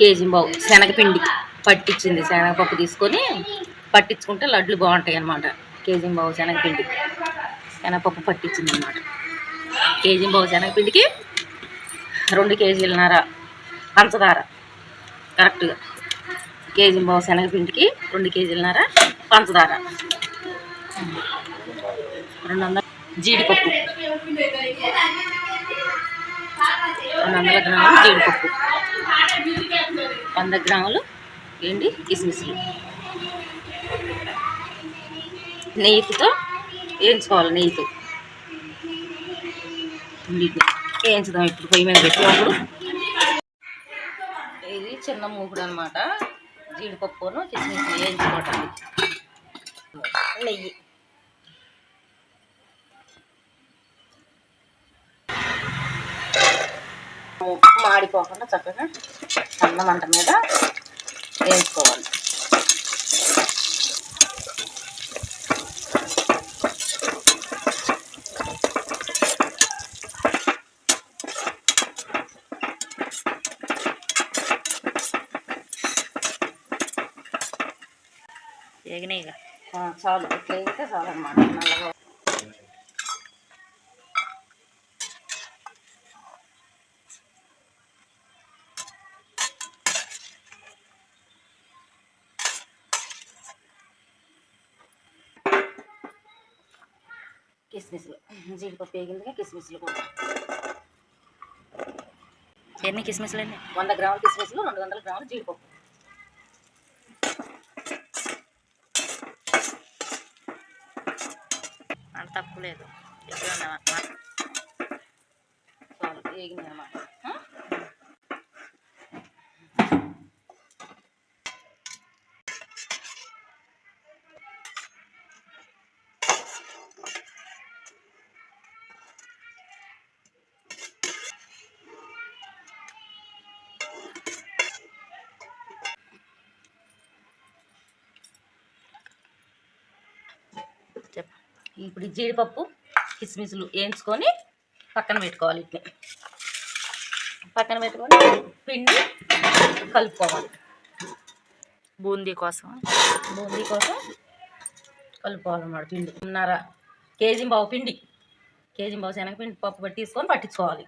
KG బావు శనగపిండి పట్టించింది. శనగపప్పు తీసుకొని పట్టించుకుంటే లడ్లు బాగుంటాయి అన్నమాట. కేజీ బావు శనగపిండి శనగపప్పు పట్టించింది అన్నమాట. కేజీ బావు శనగపిండికి 2 కేజీలన్నర పంచదార కరెక్ట్గా. కేజీ బావు శనగపిండికి 2 కేజీలన్నర పంచదార, 200 జీడిపప్పు, 200 గ్రాములు జీడిపప్పు, 100 గ్రాములు ఏంటి కిస్మిస్లు. నెయ్యితో వేయించుకోవాలి. నెయ్యితో వేయించుదాం. ఇప్పుడు పొయ్యి మీద పెట్టినప్పుడు ఇది చిన్న మూకుడు అనమాట. జీడిపప్పును కిస్మిస్లు వేయించుకోవటానికి నెయ్యి. మాడిపోకుండా చక్కగా సన్న మంట మీద వేయించుకోవాలి. వేగినాయిగా చాలు. ఇట్లా వేస్తే చాలు అన్నమాట. నల్లగా కిస్మిస్లు, జీడిపప్పు వేగిందిగా కిస్మిస్లు కూడా. ఎన్ని కిస్మిస్లు అండి? 100 గ్రాములు కిస్మిస్లు, 200 గ్రాములు జీడిపప్పు. అంత తక్కువ లేదు, చాలు వేగింది అన్నమాట. ఇప్పుడు జీడిపప్పు కిస్మిస్లు వేయించుకొని పక్కన పెట్టుకోవాలి. ఇట్లా పక్కన పెట్టుకొని పిండి కలుపుకోవాలి. బూందీ కోసం కలుపుకోవాలన్నమాట. పిండి 1.5 కేజీ బావు పిండి, కేజీ బావు శనగపిండి పప్పు పట్టించుకోవాలి.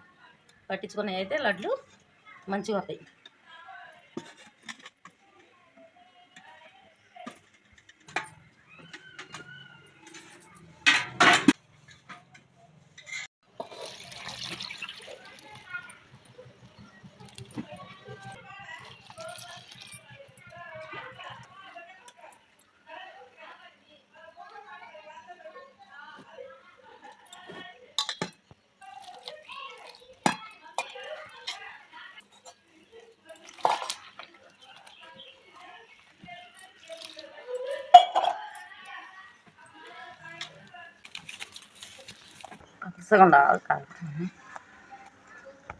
పట్టించుకొని అయితే లడ్లు మంచిగా వస్తాయి.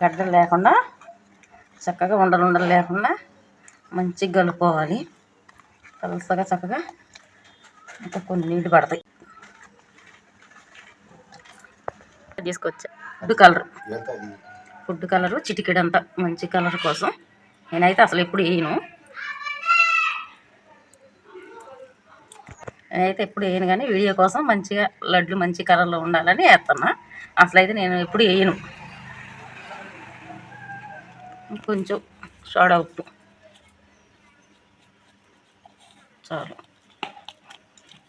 గడ్డలు లేకుండా చక్కగా ఉండలు లేకుండా మంచిగా కలుపుకోవాలి. పలుసగా చక్కగా ఇంకా కొన్ని నీళ్ళు పడతాయి. తీసుకొచ్చా ఫుడ్ కలరు చిటికెడంతా మంచి కలర్ కోసం. నేనైతే అసలు ఎప్పుడు వేయను, కానీ వీడియో కోసం మంచిగా లడ్లు మంచి కలర్లో ఉండాలని వేస్తున్నా. అసలైతే నేను ఎప్పుడు వేయను. కొంచెం సోడా ఉప్పు చాలు,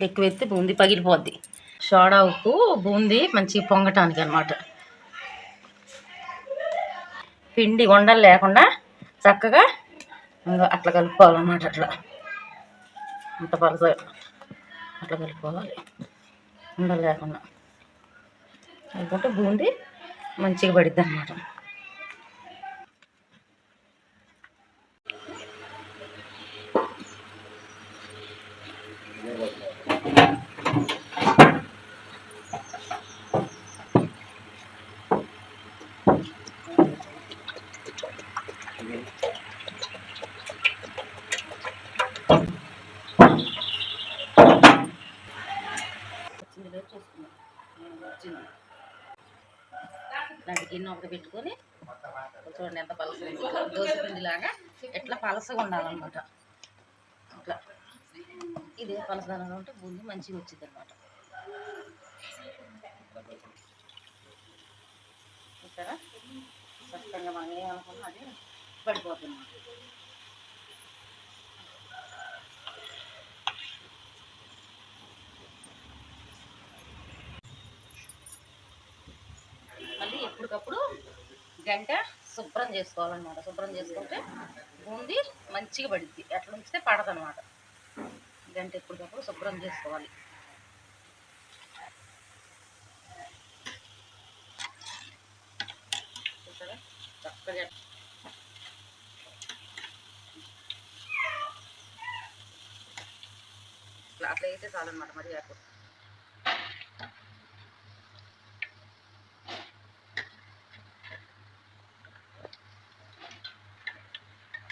ఎక్కువ వేస్తే బూందీ పగిలిపోద్ది. సోడా ఉప్పు బూందీ మంచిగా పొంగటానికి అన్నమాట. పిండి ఉండలు లేకుండా చక్కగా అట్లా కలుపుకోవాలన్నమాట. అంత పలసగా అట్లా కలుపుకోవాలి, ఉండలు లేకుండా. అనుకుంటే బూందీ మంచిగా పడిద్ది అన్నమాట. గిన్నె ఒకటి పెట్టుకొని చూడండి ఎంత పలసగా దోశ పిండిలాగా ఎట్లా పలసగా ఉండాలన్నమాట. అట్లా ఇదే పలసదనంగా ఉంటే బూందీ మంచిగా వచ్చింది అనమాట. ఇక్కడ చక్కగా మనం ఏమనుకున్నా అది పడిపోతుంది. మళ్ళీ ఎప్పటికప్పుడు గంట శుభ్రం చేసుకోవాలన్నమాట. శుభ్రం చేసుకుంటే బూందీ మంచిగా పడుద్ది. ఎట్లా ఉంచితే పడదనమాట. గంట ఎప్పటికప్పుడు శుభ్రం చేసుకోవాలి. చక్కగా అట్లా అయితే చాలన్నమాట. మరి అప్పుడు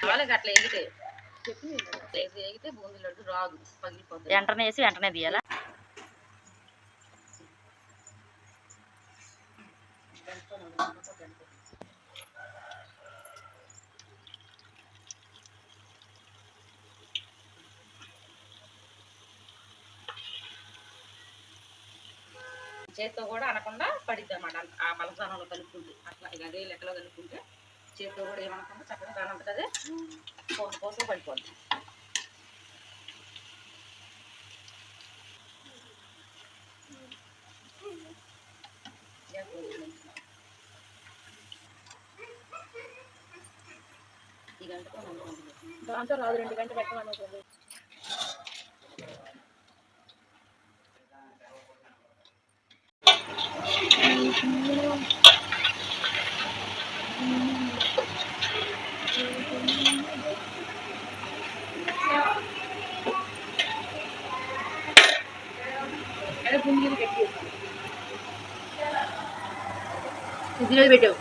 వాళ్ళకి అట్లా ఎగితే ఎగితే బూందీ లడ్డు రాదు, పగిలిపోతుంది. వెంటనే వేసి వెంటనే తీయాలా. చేతితో కూడా అనకుండా పడిద్ది అనమాట. ఆ పలసానంలో కలుపుకుంటే అట్లా ఇక అదే లెక్కలో కలుపుకుంటే చేతితో కూడా ఏమనకుండా చక్కగా దాని ఉంటుంది. అదే కోసం పడిపోద్ది. ఈ గంటతో దాంతో రాదు, 2 గంటలు పెట్టమనుకోండి. ఇదిలో పెట్టావు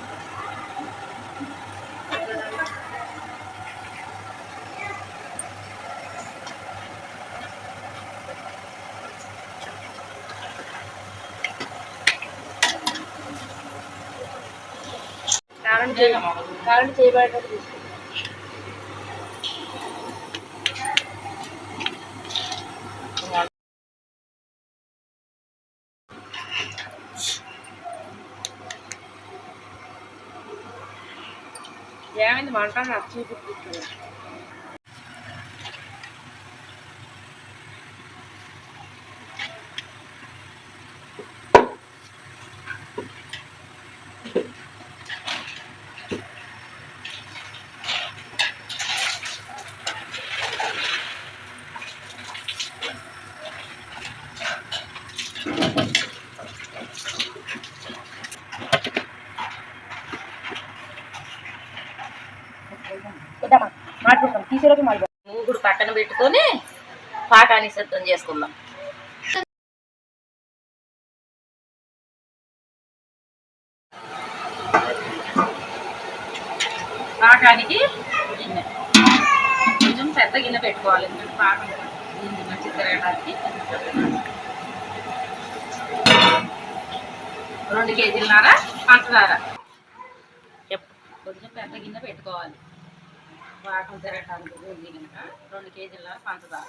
కారణం చేయబడేటట్టు తీసుకో. ఏమైంది మంట నాకు చూపిస్తుంది. మూగుడు పక్కన పెట్టుకొని పాకానికి సిద్ధం చేసుకుందాం. పాకానికి గిన్నె కొంచెం పెద్ద గిన్నె పెట్టుకోవాలి. ఎందుకంటే పాకం మంచి తిరగడానికి 2 కేజీలన్నర పంచదార. కొంచెం పెద్ద గిన్నె పెట్టుకోవాలి. పాకం తిరగటానికి బూందీ కనుక 2 కేజీలన్నర పంచదార.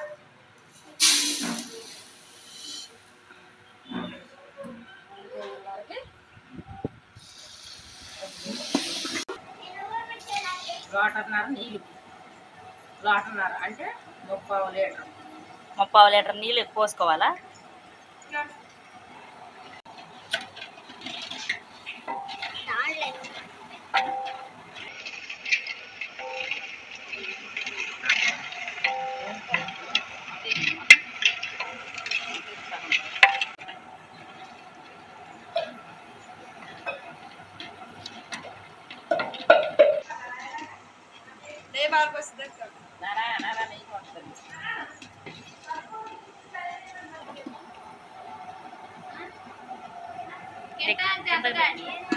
లోటన్నర నీళ్ళు. లోటన్నర అంటే 3/4 లీటర్. 3/4 లీటర్ నీళ్ళు ఎక్కువ పోసుకోవాలా?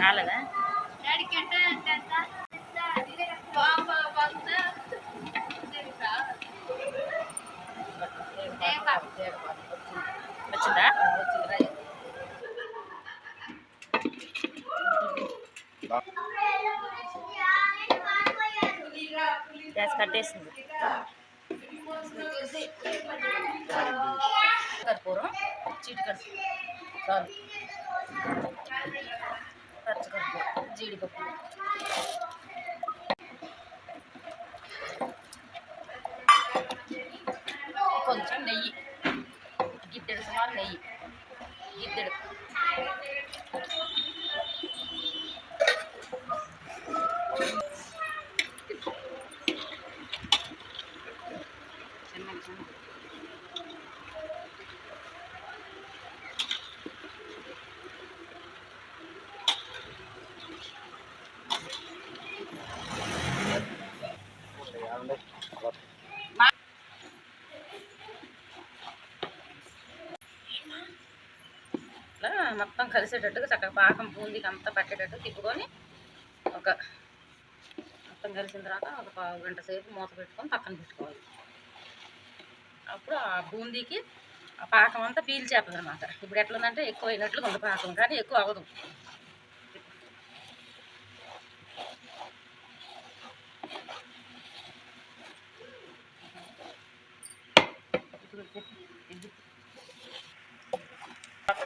రాలేదా? వచ్చిందా? గ్యాస్ కట్టేసింది. కర్పూరం చిటికడు చాలు, పచ్చకర్పూరం, జీడిపప్పు, కొంచెం నెయ్యి, గిద్దెడు సుమారు నెయ్యి, గిద్దెడు. మొత్తం కలిసేటట్టుగా చక్కగా పాకం బూందీకి అంతా పట్టేటట్టు తిప్పుకొని మొత్తం కలిసిన తర్వాత ఒక పావు గంట సేపు మూత పెట్టుకొని పక్కన పెట్టుకోవాలి. అప్పుడు ఆ బూందీకి ఆ పాకం అంతా పీల్చేస్తుంది అనమాట. ఇప్పుడు ఎట్లుందంటే ఎక్కువ అయినట్లుగా ఉంది పాకం, కానీ ఎక్కువ అవ్వదు.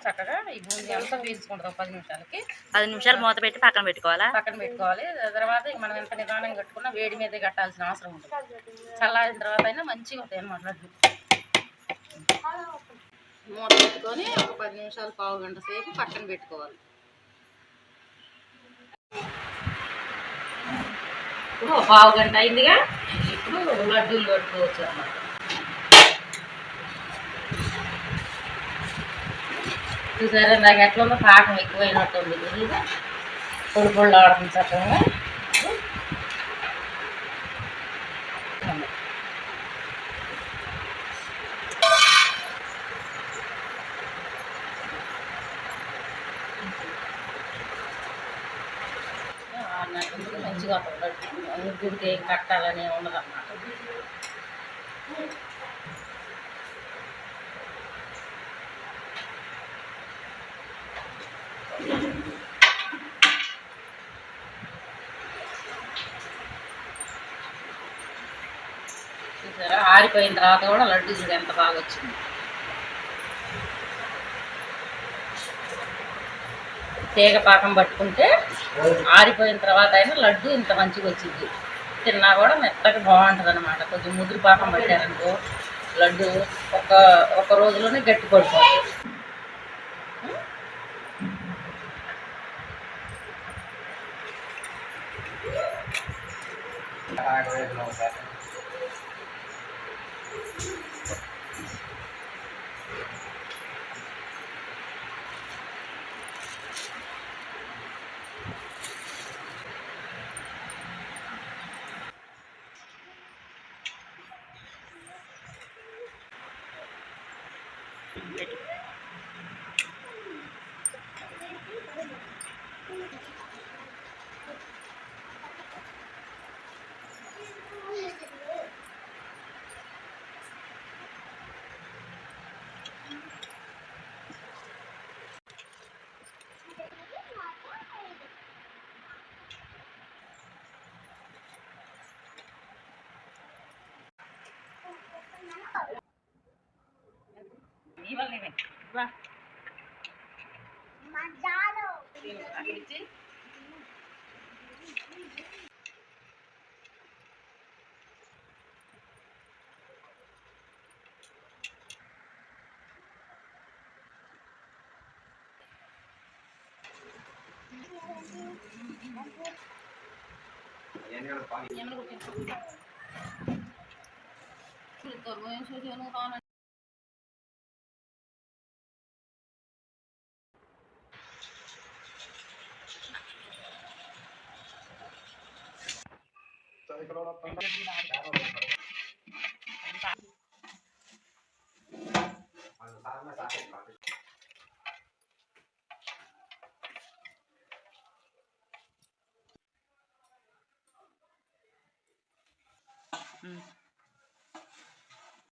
చక్కగా ఈ బూందీ అంతా పీల్చుకుంటుంది. 10 నిమిషాలకి 10 నిమిషాలు మూత పెట్టి పక్కన పెట్టుకోవాలి. తర్వాత మనం ఎంత నిదానం కట్టుకున్నా వేడి మీద కట్టాల్సిన అవసరం ఉంటుంది. చల్లారిన తర్వాత అయినా మంచిగా ఉంటాయి అన్నమాట లడ్డు. మూత పెట్టుకొని ఒక 10 నిమిషాలు పావు గంట సేపు పక్కన పెట్టుకోవాలి. ఇప్పుడు పావు గంట అయిందిగా, ఇప్పుడు లడ్డూలు కట్టుకోవచ్చు అన్నమాట. చూసారా నాకు ఎట్లా ఉందో, పాకం ఎక్కువైనట్టు ఉంది. పొడి పొళ్ళు ఆడుతుంది చక్కగా. మంచిగా గుడికి ఏం కట్టాలని ఉండదు అన్నమాట. చూసారా ఆరిపోయిన తర్వాత కూడా లడ్డు చూడు ఎంత బాగా వచ్చింది. తీగ పాకం పట్టుకుంటే ఆరిపోయిన తర్వాత అయినా లడ్డు ఇంత మంచిగా వచ్చింది. తిన్నా కూడా మెత్తగా బాగుంటుంది అనమాట. కొంచెం ముదురు పాకం పట్టారనుకో లడ్డు ఒక రోజులోనే గట్టి పడిపోతుంది.